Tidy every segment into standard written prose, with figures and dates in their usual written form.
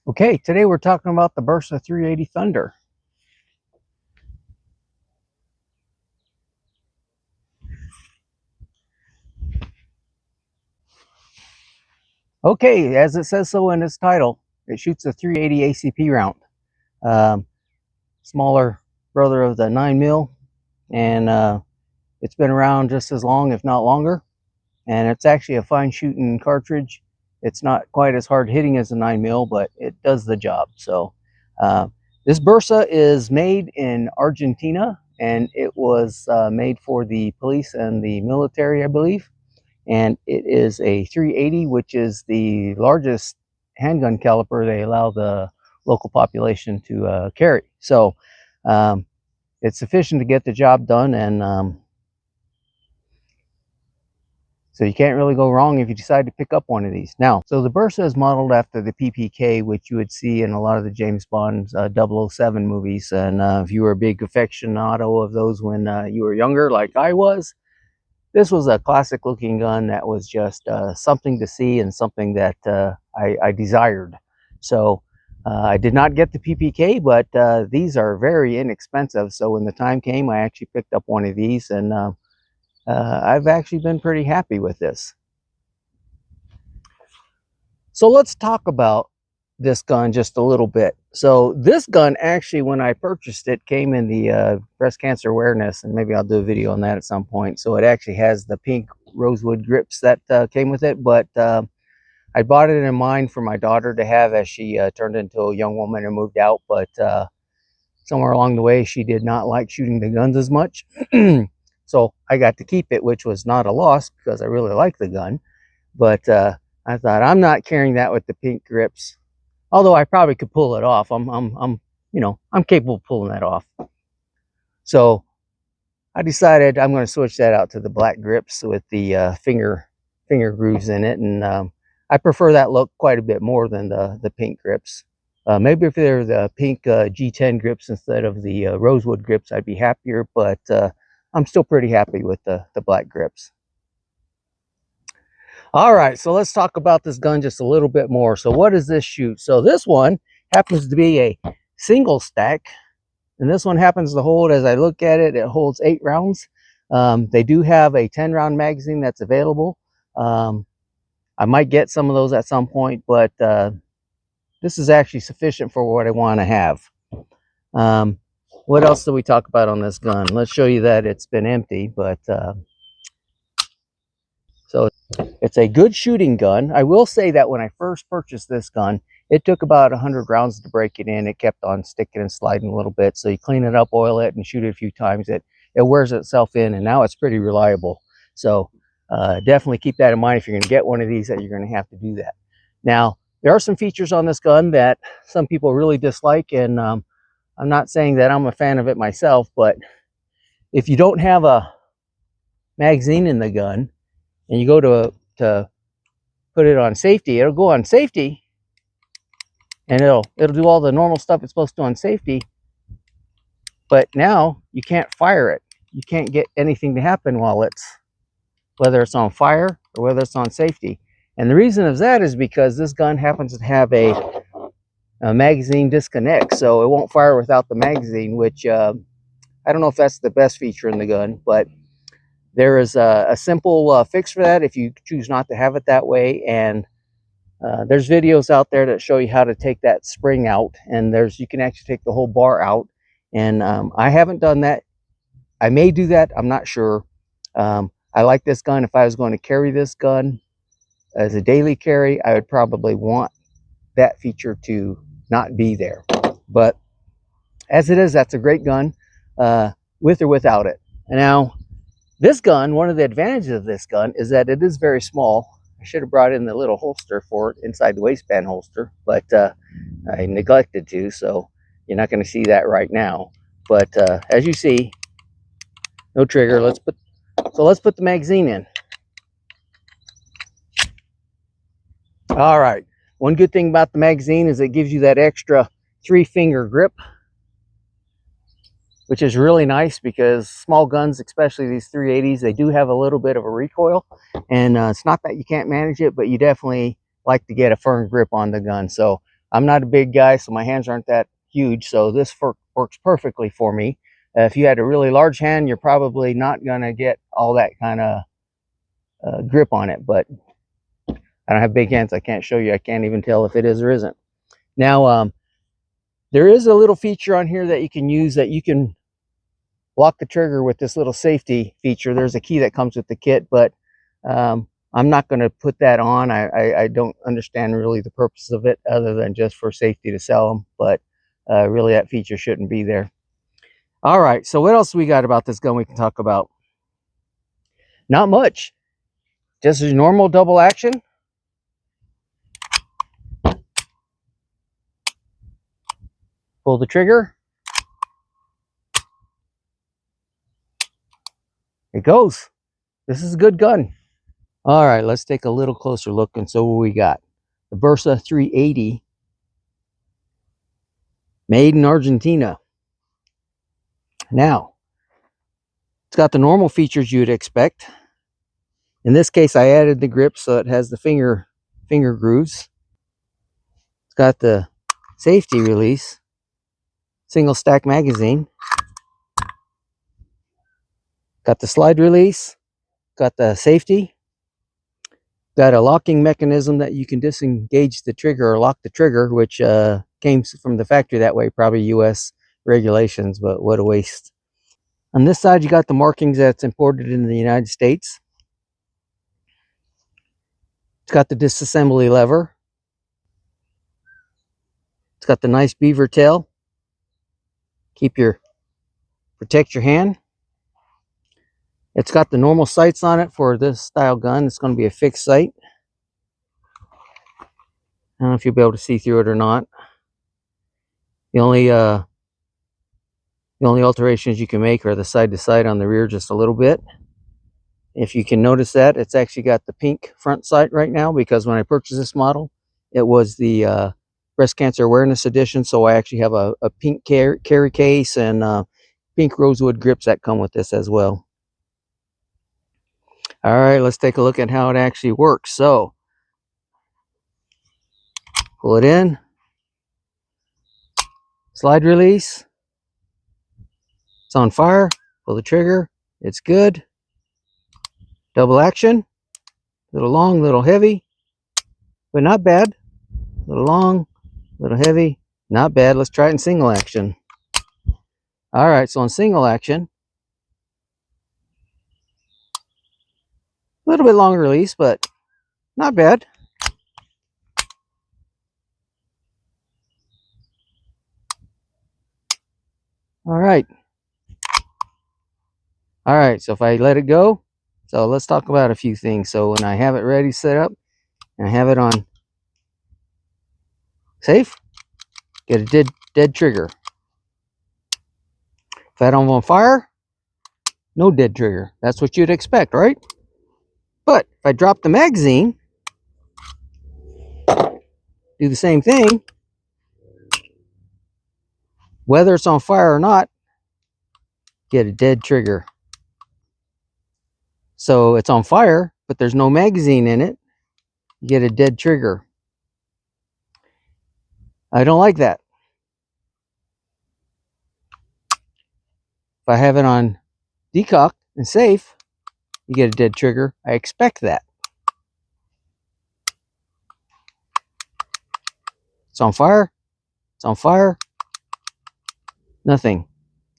Okay, today we're talking about the Bersa 380 Thunder. Okay, as it says so in its title, it shoots a 380 ACP round. Um, Smaller brother of the 9mm, and it's been around just as long, if not longer. And it's actually a fine shooting cartridge. It's not quite as hard hitting as a 9mm, but it does the job. So uh, this Bersa is made in Argentina, and it was made for the police and the military, I believe. And it is a 380, which is the largest handgun caliber they allow the local population to carry. So um, it's sufficient to get the job done, and so you can't really go wrong if you decide to pick up one of these. Now, so the Bersa is modeled after the PPK, which you would see in a lot of the James Bond 007 movies. And if you were a big aficionado of those when you were younger, like I was, this was a classic looking gun that was just something to see and something that I desired. So I did not get the PPK, but these are very inexpensive. So when the time came, I actually picked up one of these, and I've actually been pretty happy with this. So let's talk about this gun just a little bit. So this gun actually, when I purchased it, came in the breast cancer awareness, and maybe I'll do a video on that at some point. So it actually has the pink rosewood grips that came with it, but I bought it in mind for my daughter to have as she turned into a young woman and moved out. But somewhere along the way, she did not like shooting the guns as much. So I got to keep it, which was not a loss because I really like the gun. But I thought, I'm not carrying that with the pink grips. Although I probably could pull it off. I'm capable of pulling that off. So I decided I'm going to switch that out to the black grips with the finger grooves in it, and I prefer that look quite a bit more than the pink grips. Maybe if they're the pink G10 grips instead of the rosewood grips, I'd be happier. But I'm still pretty happy with the black grips. All right, so let's talk about this gun just a little bit more. So what does this shoot? So this one happens to be a single stack, and this one happens to hold, as I look at it, it holds 8 rounds. They do have a 10-round magazine that's available. I might get some of those at some point, but this is actually sufficient for what I want to have. What else do we talk about on this gun? Let's show you that it's been empty, but so it's a good shooting gun. I will say that when I first purchased this gun, it took about 100 rounds to break it in. It kept on sticking and sliding a little bit. So you clean it up, oil it, and shoot it a few times. It wears itself in, and now it's pretty reliable. So definitely keep that in mind if you're going to get one of these, that you're going to have to do that. Now, there are some features on this gun that some people really dislike, and I'm not saying that I'm a fan of it myself, but if you don't have a magazine in the gun and you go to put it on safety, it'll go on safety, and it'll do all the normal stuff it's supposed to on safety, but now you can't fire it. You can't get anything to happen while whether it's on fire or whether it's on safety. And the reason of that is because this gun happens to have a magazine disconnect, so it won't fire without the magazine, which I don't know if that's the best feature in the gun, but there is a simple fix for that if you choose not to have it that way. And there's videos out there that show you how to take that spring out, and you can actually take the whole bar out. And I haven't done that. I may do that, I'm not sure. I like this gun. If I was going to carry this gun as a daily carry, I would probably want that feature to not be there. But as it is, that's a great gun, with or without it. And now, this gun, one of the advantages of this gun is that it is very small. I should have brought in the little holster for it inside the waistband holster, but I neglected to, so you're not going to see that right now. But as you see, no trigger. Let's put the magazine in. All right. One good thing about the magazine is it gives you that extra 3-finger grip, which is really nice because small guns, especially these 380s, they do have a little bit of a recoil. And it's not that you can't manage it, but you definitely like to get a firm grip on the gun. So I'm not a big guy, so my hands aren't that huge, so this works perfectly for me. If you had a really large hand, you're probably not going to get all that kind of grip on it, but I don't have big hands. I can't show you. I can't even tell if it is or isn't. Now, there is a little feature on here that you can use, that you can lock the trigger with this little safety feature. There's a key that comes with the kit, but I'm not going to put that on. I don't understand really the purpose of it other than just for safety to sell them, but really that feature shouldn't be there. All right, so what else we got about this gun we can talk about? Not much. Just a normal double action. Pull the trigger. It goes. This is a good gun. All right, let's take a little closer look and see what we got. The Bersa 380, made in Argentina. Now, it's got the normal features you'd expect. In this case, I added the grip so it has the finger grooves. It's got the safety release, single stack magazine. Got the slide release, got the safety. Got a locking mechanism that you can disengage the trigger or lock the trigger, which came from the factory that way, probably US regulations, but what a waste. On this side, you got the markings that's imported in the United States. It's got the disassembly lever. It's got the nice beaver tail. Protect your hand. It's got the normal sights on it for this style gun. It's going to be a fixed sight. I don't know if you'll be able to see through it or not. The only alterations you can make are the side to side on the rear just a little bit. If you can notice that, it's actually got the pink front sight right now, because when I purchased this model, it was the Breast Cancer Awareness Edition, so I actually have a pink carry case and pink rosewood grips that come with this as well. All right, let's take a look at how it actually works. So, pull it in, slide release, it's on fire, pull the trigger, it's good. Double action, a little long, a little heavy, but not bad. A little long, a little heavy, not bad. Let's try it in single action. All right, so in single action, a little bit longer release, but not bad. All right. All right, so if I let it go, so let's talk about a few things. So when I have it ready set up and I have it on safe, get a dead trigger. If I don't on fire, no dead trigger. That's what you'd expect, right? But if I drop the magazine, do the same thing, whether it's on fire or not, get a dead trigger. So it's on fire, but there's no magazine in it, you get a dead trigger. I don't like that. If I have it on decock and safe, you get a dead trigger. I expect that. It's on fire. It's on fire. Nothing.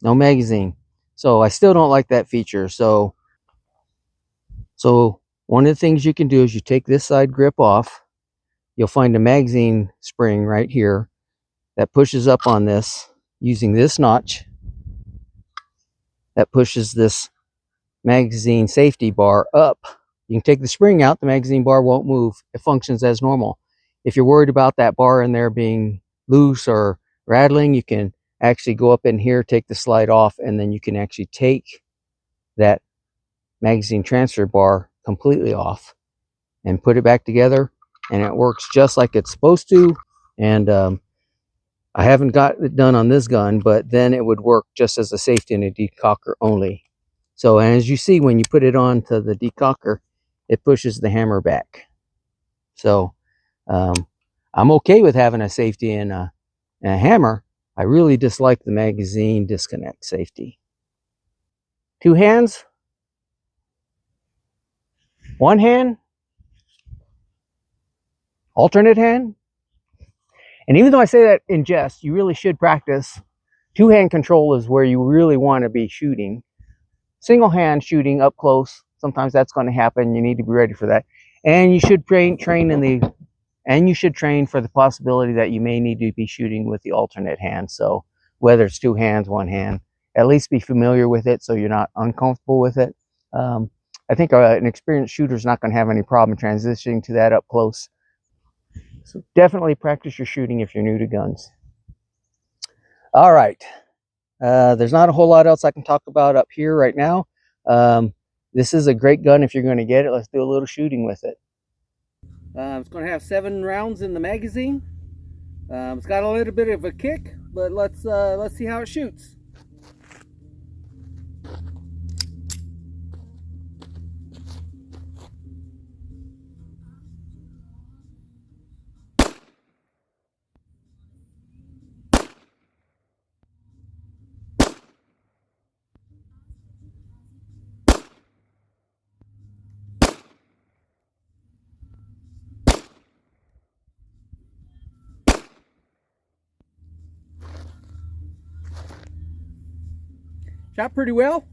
No magazine. So I still don't like that feature. So one of the things you can do is you take this side grip off. You'll find a magazine spring right here that pushes up on this using this notch. That pushes this magazine safety bar up. You can take the spring out, the magazine bar won't move. It functions as normal. If you're worried about that bar in there being loose or rattling, you can actually go up in here, take the slide off, and then you can actually take that magazine transfer bar completely off and put it back together, and it works just like it's supposed to. And I haven't got it done on this gun, but then it would work just as a safety and a decocker only. So as you see, when you put it onto the decocker, it pushes the hammer back. So I'm okay with having a safety and a hammer. I really dislike the magazine disconnect safety. Two hands, one hand, alternate hand. And even though I say that in jest, you really should practice. Two-hand control is where you really want to be shooting. Single hand shooting up close, sometimes that's going to happen. You need to be ready for that. And you should train for the possibility that you may need to be shooting with the alternate hand. So whether it's two hands, one hand, at least be familiar with it so you're not uncomfortable with it. I think an experienced shooter is not going to have any problem transitioning to that up close. So definitely practice your shooting if you're new to guns. All right. There's not a whole lot else I can talk about up here right now. This is a great gun if you're going to get it. Let's do a little shooting with it. It's going to have 7 rounds in the magazine. It's got a little bit of a kick, but let's see how it shoots. Shot pretty well.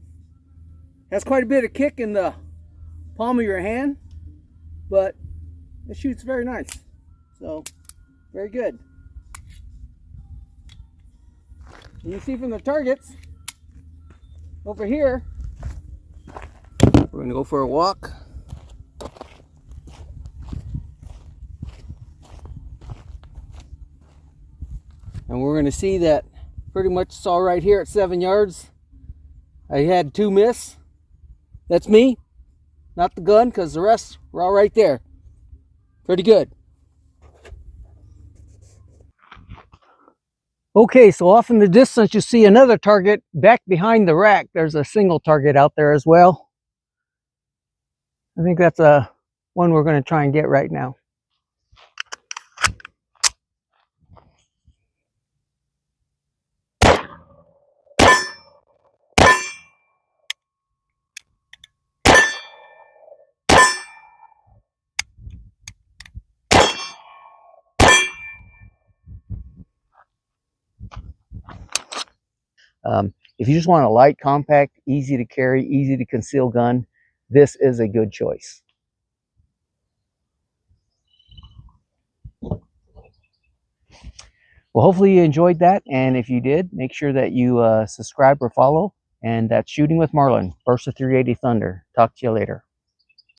Has quite a bit of kick in the palm of your hand, but it shoots very nice. So, very good. And you see from the targets over here, we're going to go for a walk. And we're going to see that pretty much it's all right here at 7 yards. I had 2 miss. That's me, not the gun, because the rest were all right there. Pretty good. Okay, so off in the distance you see another target back behind the rack. There's a single target out there as well. I think that's one we're going to try and get right now. If you just want a light, compact, easy to carry, easy to conceal gun, this is a good choice. Well, hopefully you enjoyed that, and if you did, make sure that you subscribe or follow, and that's Shooting with Marlin, Bersa 380 Thunder. Talk to you later.